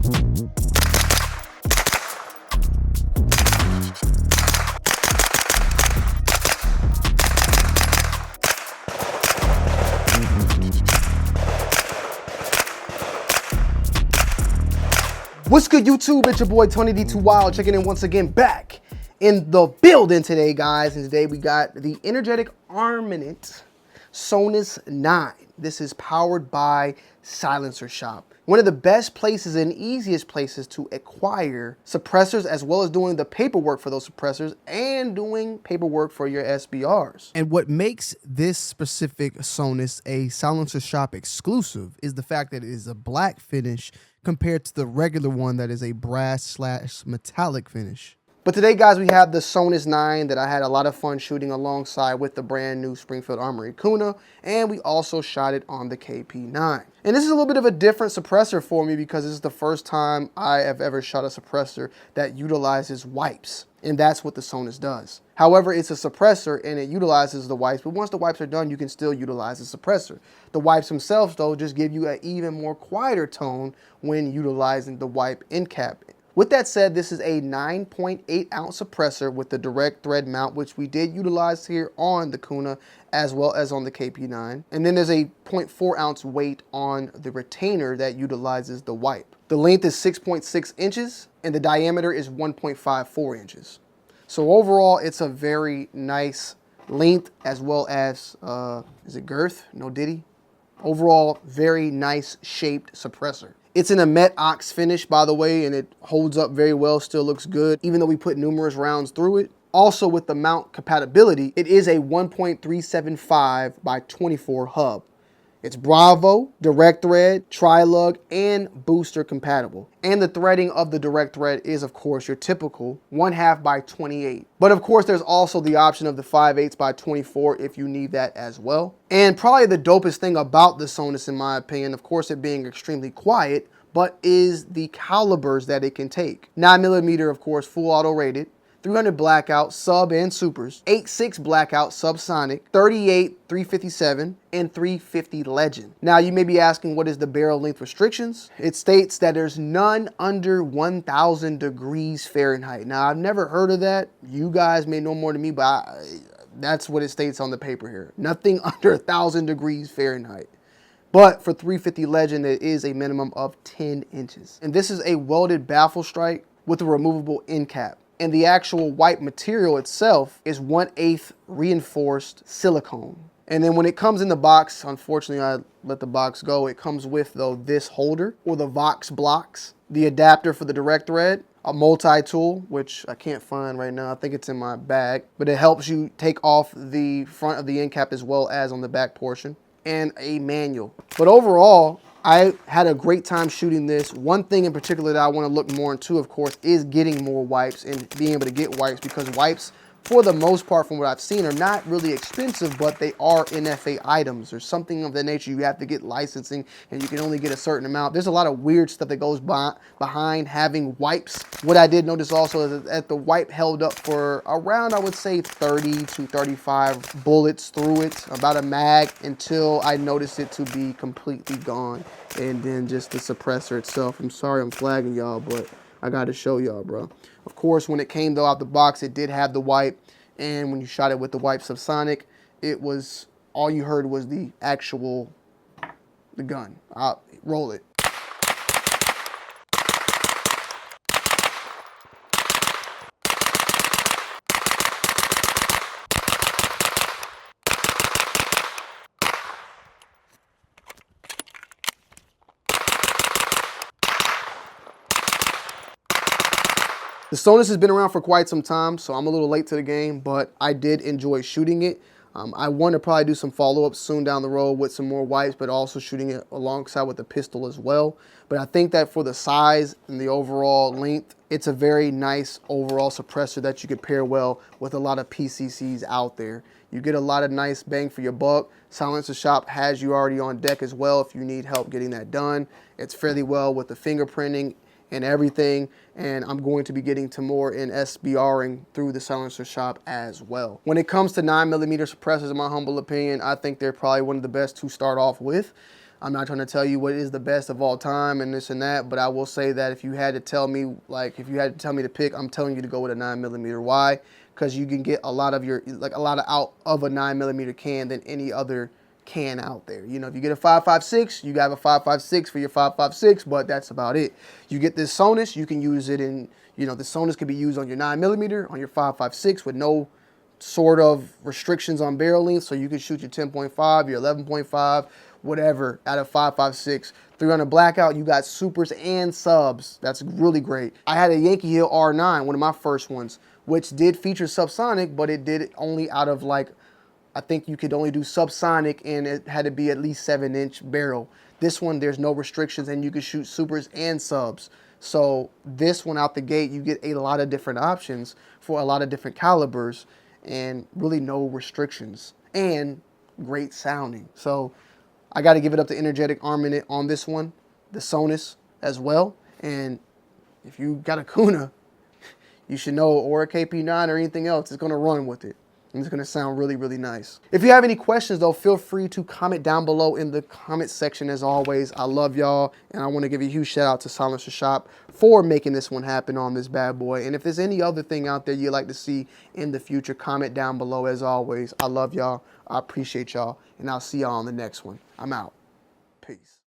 What's good, YouTube? It's your boy Tony D2 Wild checking in once again, back in the building today, guys. And today we got the Energetic Armament Sonus 9. This is powered by Silencer Shop. One of the best places and easiest places to acquire suppressors, as well as doing the paperwork for those suppressors and doing paperwork for your SBRs. And what makes this specific Sonus a Silencer Shop exclusive is the fact that it is a black finish compared to the regular one that is a brass/metallic finish. But today, guys, we have the Sonus 9 that I had a lot of fun shooting alongside with the brand new Springfield Armory Kuna, and we also shot it on the KP9. And this is a little bit of a different suppressor for me because this is the first time I have ever shot a suppressor that utilizes wipes, and that's what the Sonus does. However, it's a suppressor and it utilizes the wipes, but once the wipes are done, you can still utilize the suppressor. The wipes themselves, though, just give you an even more quieter tone when utilizing the wipe end cap. With that said, this is a 9.8 ounce suppressor with the direct thread mount, which we did utilize here on the Kuna as well as on the KP9. And then there's a 0.4 ounce weight on the retainer that utilizes the wipe. The length is 6.6 inches and the diameter is 1.54 inches. So overall, it's a very nice length as well as, is it girth? No diddy. Overall, very nice shaped suppressor. It's in a matte ox finish, by the way, and it holds up very well, still looks good, even though we put numerous rounds through it. Also, with the mount compatibility, it is a 1.375 by 24 hub. It's Bravo, direct thread, tri-lug, and booster compatible. And the threading of the direct thread is, of course, your typical 1/2 by 28. But of course, there's also the option of the 5/8 by 24 if you need that as well. And probably the dopest thing about the Sonus, in my opinion, of course it being extremely quiet, but is the calibers that it can take. 9mm, of course, full auto rated. 300 Blackout, sub and supers, 8.6 Blackout, subsonic, 38 357, and 350 Legend. Now you may be asking, what is the barrel length restrictions? It states that there's none under 1,000 degrees Fahrenheit. Now I've never heard of that. You guys may know more than me, but that's what it states on the paper here. Nothing under 1,000 degrees Fahrenheit. But for 350 Legend, it is a minimum of 10 inches. And this is a welded baffle strike with a removable end cap. And the actual wipe material itself is 1/8 reinforced silicone. And then when it comes in the box, unfortunately I let the box go, it comes with, though, this holder or the Vox blocks, the adapter for the direct thread, a multi-tool, which I can't find right now, I think it's in my bag, but it helps you take off the front of the end cap as well as on the back portion, and a manual. But overall, I had a great time shooting this. One thing in particular that I want to look more into, of course, is getting more wipes and being able to get wipes, because wipes, for the most part, from what I've seen, are not really expensive, but they are NFA items or something of that nature. You have to get licensing and you can only get a certain amount. There's a lot of weird stuff that goes behind having wipes. What I did notice also is that the wipe held up for around, I would say, 30 to 35 bullets through it, about a mag, until I noticed it to be completely gone. And then just the suppressor itself. I'm sorry I'm flagging y'all, but I got to show y'all, bro. Of course, when it came, though, out the box, it did have the wipe. And when you shot it with the wipe subsonic, it was, all you heard was the actual, the gun. I'll roll it. The Sonus has been around for quite some time, so I'm a little late to the game, but I did enjoy shooting it. I want to probably do some follow-ups soon down the road with some more wipes, but also shooting it alongside with the pistol as well. But I think that for the size and the overall length, it's a very nice overall suppressor that you could pair well with a lot of PCCs out there. You get a lot of nice bang for your buck. Silencer Shop has you already on deck as well if you need help getting that done. It's fairly well with the fingerprinting and everything, and I'm going to be getting to more in SBRing through the Silencer Shop as well. When it comes to 9mm suppressors, in my humble opinion, I think they're probably one of the best to start off with. I'm not trying to tell you what is the best of all time and this and that, but I will say that if you had to tell me, like, if you had to tell me to pick, I'm telling you to go with a 9mm. Why? Because you can get a lot of your, like, a lot of out of a 9mm can than any other can out there. You know, if you get a 5.56, you got a 5.56 for your 5.56, but that's about it. You get this Sonus, you can use it in, you know, the Sonus can be used on your 9mm, on your 5.56 with no sort of restrictions on barrel length, so you can shoot your 10.5, your 11.5, whatever, out of 5.56. 300 Blackout, you got supers and subs. That's really great. I had a Yankee Hill R9, one of my first ones, which did feature subsonic, but it did it only out of, like, I think you could only do subsonic, and it had to be at least 7-inch barrel. This one, there's no restrictions, and you can shoot supers and subs. So this one out the gate, you get a lot of different options for a lot of different calibers, and really no restrictions, and great sounding. So I got to give it up to Energetic Armament on this one, the Sonus as well. And if you got a Kuna, you should know, or a KP9 or anything else, it's going to run with it. And it's going to sound really, really nice. If you have any questions, though, feel free to comment down below in the comment section. As always, I love y'all, and I want to give a huge shout out to Silencer Shop for making this one happen on this bad boy. And if there's any other thing out there you'd like to see in the future, comment down below. As always, I love y'all. I appreciate y'all, and I'll see y'all on the next one. I'm out. Peace.